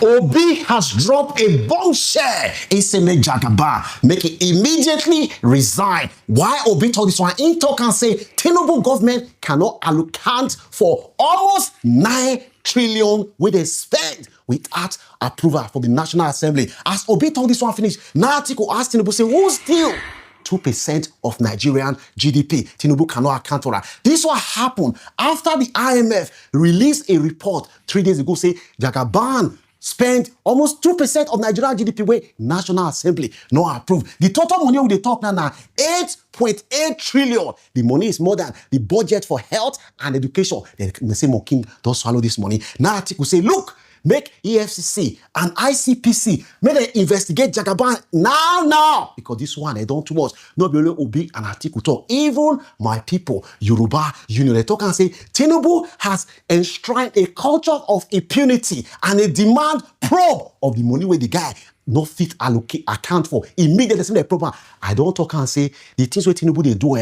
Obi has dropped a bombshell. Iseme Jagaba make it immediately resign. Why Obi told this one? In talk and say Tinubu government cannot allocate for almost 9 trillion with a spend without approval from the National Assembly. As Obi told this one finish, now article asked Tinubu say who's still 2% of Nigerian GDP. Tinubu cannot account for that. This will happen after the IMF released a report 3 days ago say Jagaban spent almost 2% of Nigerian GDP where National Assembly not approved. The total money we talk now 8.8 trillion. The money is more than the budget for health and education. They say Moking don't swallow this money. Now article say, look, make EFCC and ICPC, may they investigate Jagaban now, because this one, they don't too much. Not be only Obi and article talk. Even my people, Yoruba Union, they talk and say, Tinubu has enshrined a culture of impunity and a demand probe of the money where the guy not fit account for immediately. The program. I don't talk and say, the things where Tinubu they do,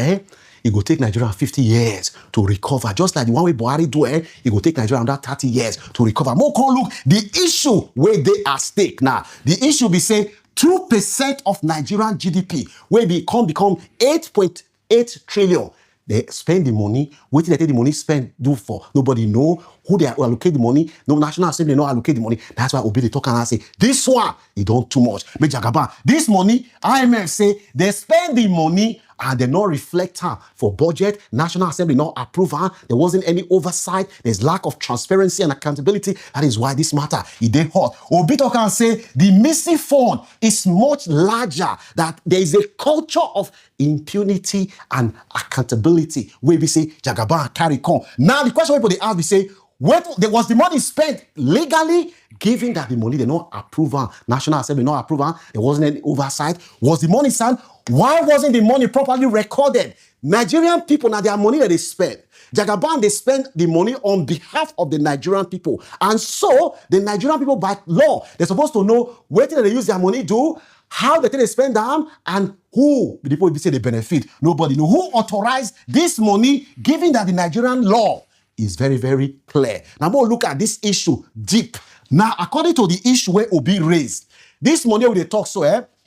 it will take Nigeria 50 years to recover. Just like the one way Buhari do, it will take Nigeria under 30 years to recover. More look, the issue where they are stake now. The issue be say 2% of Nigerian GDP where become 8.8 trillion. They spend the money. What did they take the money spend do for? Nobody know who they allocate the money. No National Assembly no allocate the money. That's why Obi they talk and I say this one it don't too much. But Jagaba, this money IMF say they spend the money and they not reflect her for budget. National Assembly not approve her. There wasn't any oversight. There's lack of transparency and accountability. That is why this matter it dey hot. Obi talk and say the missing fund is much larger. That there is a culture of impunity and accountability where we say Jagaba carry on. Now the question people they ask we say, was the money spent legally? Given that the money they not approve her, National Assembly not approve her, there wasn't any oversight. Was the money spent? Why wasn't the money properly recorded? Nigerian people, now their money that they spend. Jagaban, they spend the money on behalf of the Nigerian people. And so, the Nigerian people, by law, they're supposed to know where they use their money to, how they spend them, and who the people say they benefit. Nobody know. Who authorized this money, given that the Nigerian law is very, very clear. Now, we'll look at this issue deep. Now, according to the issue where Obi raised, this money when they talk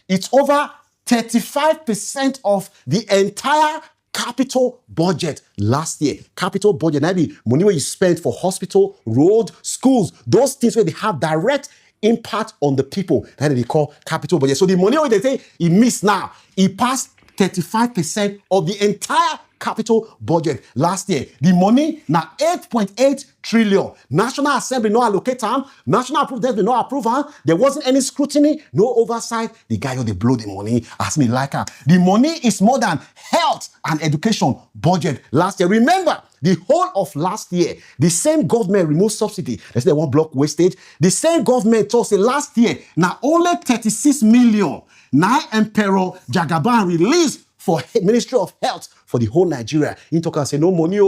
it's over 35% of the entire capital budget last year. Capital budget, that be money where you spend for hospital, road, schools, those things where they have direct impact on the people. That they call capital budget. So the money where they say it missed now, it passed 35% of the entire capital budget last year. The money now 8.8 trillion. National Assembly no allocate them. National Approval no approve them. There wasn't any scrutiny, no oversight. The guy who they blow the money as me like her. The money is more than health and education budget last year. Remember, the whole of last year, the same government removed subsidy. They say they want block wastage. The same government told say last year, now only 36 million. Now Emperor Jagaban released for Ministry of Health for the whole Nigeria. In talk and say no money,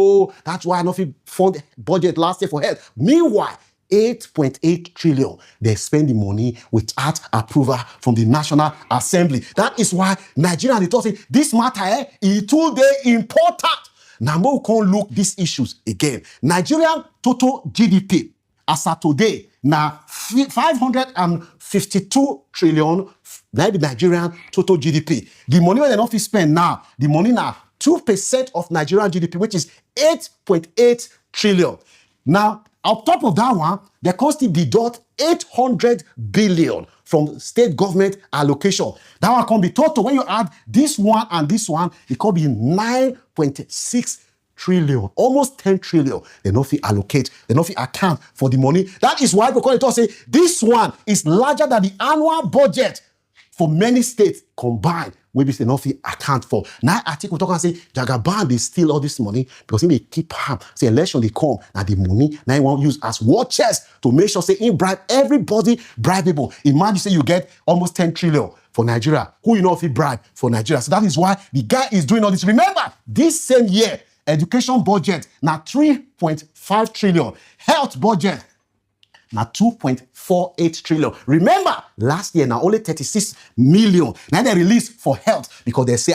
that's why I not fund budget last year for health. Meanwhile, 8.8 trillion, they spend the money without approval from the National Assembly. That is why Nigeria, they thought say, this matter is too important. Now we can look these issues again. Nigerian total GDP as of today, now 552 trillion, that be Nigerian total GDP. The money where they not spend now, the money now 2% of Nigerian GDP, which is 8.8 trillion. Now, on top of that one, they cost it deduct 800 billion from state government allocation. That one can be total. When you add this one and this one, it can be 9.6 trillion, almost 10 trillion. They don't fit allocate, they don't fit account for the money. That is why because they say this one is larger than the annual budget for many states combined. Maybe they not fit account for. Now I think we talk and say Jagaban they steal all this money because they keep ham. Say election they come and the money now you want use as war chest to make sure say in bribe everybody bribeable. Imagine say you get almost 10 trillion for Nigeria. Who you know if he bribe for Nigeria? So that is why the guy is doing all this. Remember, this same year, education budget now 3.5 trillion. Health budget now 2.48 trillion. Remember, last year now only 36 million. Now they release for health because they say,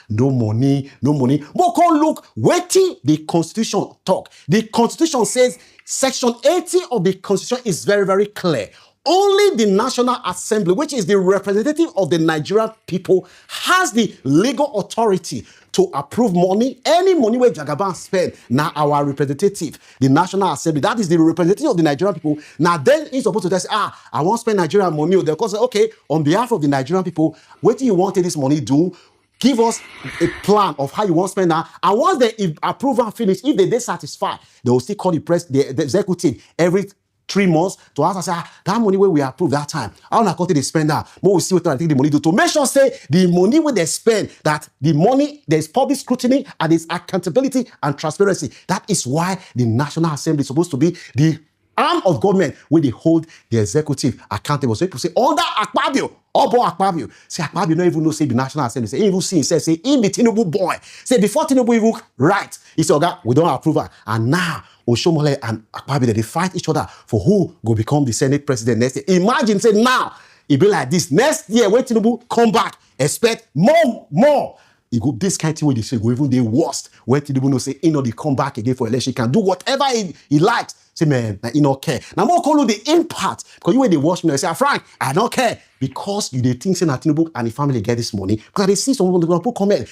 no money. But come look, waiting the Constitution talk. The Constitution says Section 80 of the Constitution is very, very clear. Only the National Assembly, which is the representative of the Nigerian people, has the legal authority to approve money. Any money where Jagaban spend, now our representative, the National Assembly, that is the representative of the Nigerian people. Now then he's supposed to say, I want to spend Nigerian money. They'll say, okay, on behalf of the Nigerian people, what do you want this money do? Give us a plan of how you want to spend that. And once they approve and finish, if they satisfied, they will still call the executive every 3 months to ask us, that money where we approve that time, how na country they spend that, but we see what I think the money do to make sure say the money where they spend, that the money, there's public scrutiny and there's accountability and transparency. That is why the National Assembly is supposed to be the arm of government where they hold the executive accountable. So people say, under Akpabio, Obo Akpabio. Say Akpabio don't even know, say the National Assembly. Say, he even see himself, say, he be Tinubu boy. Say, before Tinubu even right, he said, okay, we don't approve her. And now, Oshomole and Akpabio, they fight each other for who will become the Senate president next year. Imagine, say, now, it be like this. Next year, when Tinubu come back, expect more. He go, this kind of thing where they say, go even the worst. When Tinubu no say, he know they come back again for election, he can do whatever he likes. Say, man, he don't care. Now, more call the impact. Because you when they watch me, they say, Frank, I don't care. Because you they think say that Tinubu and the family get this money. Because they see someone going to put comment.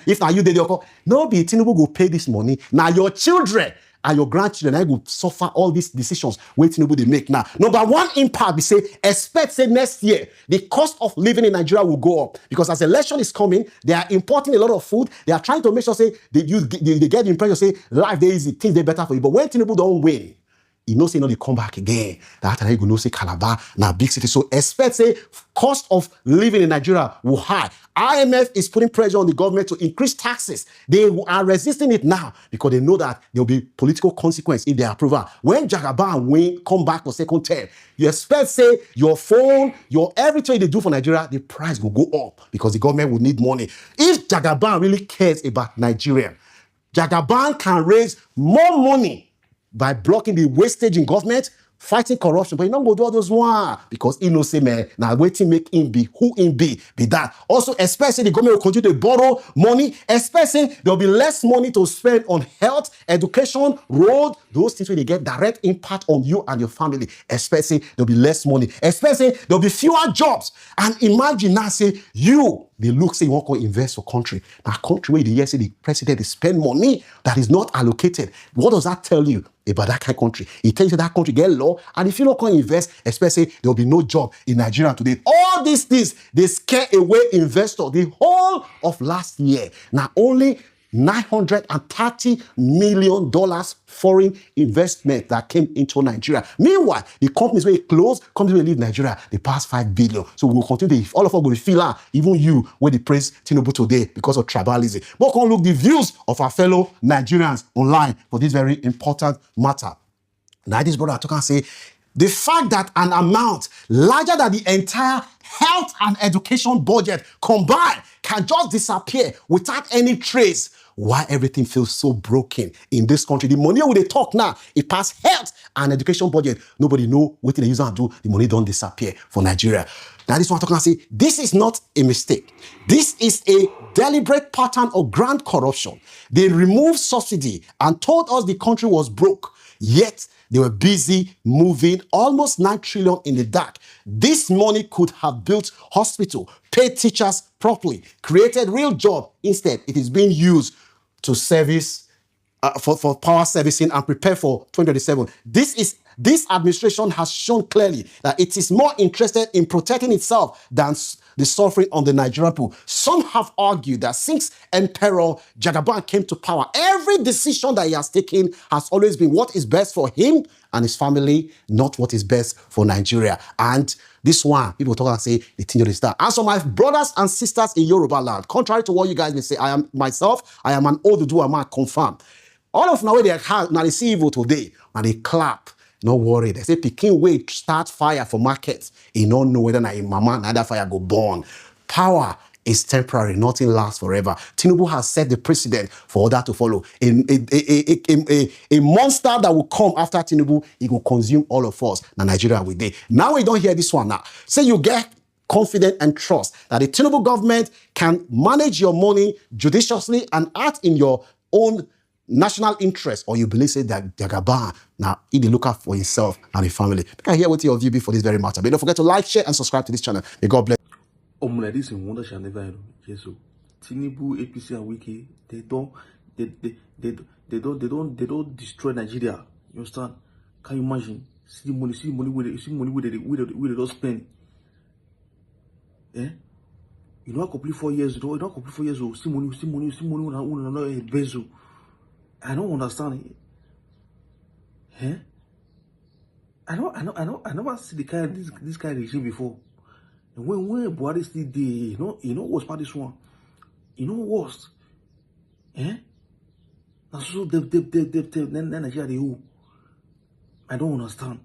If now you did your call, no, be Tinubu go pay this money. Now your children and your grandchildren, I will suffer all these decisions where Tinubu they make now. Number one impact, we say, expect, say, next year, the cost of living in Nigeria will go up. Because as election is coming, they are importing a lot of food. They are trying to make sure, say, they get the impression, say, life there is, things they better for you. But when Tinubu don't win, he knows say, no, they come back again. That time, he go know, say, Calabar, now big city. So expect, say, cost of living in Nigeria will high. IMF is putting pressure on the government to increase taxes. They are resisting it now because they know that there will be political consequence if they approve her. When Jagaban win, come back for second term, you expect, say, your phone, your everything they do for Nigeria, the price will go up because the government will need money. If Jagaban really cares about Nigeria, Jagaban can raise more money by blocking the wastage in government, fighting corruption, but he don't go do all those one because he knows say, man, now waiting make him be who him be that. Also, especially the government will continue to borrow money, especially there'll be less money to spend on health, education, road, those things where they get direct impact on you and your family. Especially there'll be less money, especially there'll be fewer jobs. And imagine now, say, they look, say, you want to invest for country. Now, country where the year say the president is spend money that is not allocated. What does that tell you about that kind of country? It tells you that country get law, and if you don't invest, especially there will be no job in Nigeria today. All these things, they scare away investors. The whole of last year, now only $930 million foreign investment that came into Nigeria. Meanwhile, the companies where close, companies where leave Nigeria, they pass $5 billion. So we'll continue to, all of us will feel out, even you, where they praise Tinubu today because of tribalism. But come look the views of our fellow Nigerians online for this very important matter. Now, this brother talk and say, the fact that an amount larger than the entire health and education budget combined can just disappear without any trace. Why everything feels so broken in this country? The money when they talk now, it pass health and education budget. Nobody know what they use and do. The money don't disappear for Nigeria. Now this one talking and say, this is not a mistake. This is a deliberate pattern of grand corruption. They removed subsidy and told us the country was broke. Yet they were busy moving almost 9 trillion in the dark. This money could have built hospital, paid teachers properly, created real job. Instead, it is being used to service for power servicing and prepare for 2027. This administration has shown clearly that it is more interested in protecting itself than the suffering on the Nigerian people. Some have argued that since Emperor Jagaban came to power, every decision that he has taken has always been what is best for him and his family, not what is best for Nigeria. And this one, people talk and say, the thing is that. And so my brothers and sisters in Yoruba land, contrary to what you guys may say, I am an Oduduwa man confirmed. All of now they see evil today, and they clap. No worry. They say, Peking wait, start fire for markets. You don't know whether na mama and other fire go burn. Power is temporary. Nothing lasts forever. Tinubu has set the precedent for others to follow. A monster that will come after Tinubu, it will consume all of us. Now Nigeria will day. Now we don't hear this one now. Say you get confident and trust that the Tinubu government can manage your money judiciously and act in your own national interest, or you believe say that Jagaba now he dey look out for himself and his family. I can hear what your view be for this very matter. But don't forget to like, share, and subscribe to this channel. May God bless. Like this in wonder shall never end. Yes, so Tinubu, APC, and Wiki, they don't destroy Nigeria. You understand? Can you imagine? See the money where they don't spend. Eh? You know, complete 4 years. You know, complete 4 years old. See money. I don't understand it. Eh? I never see the kind this kind of regime before. And when Buhari still there, you know what's part this one? You know what's? Eh? Now so then Nigeria they who? I don't understand.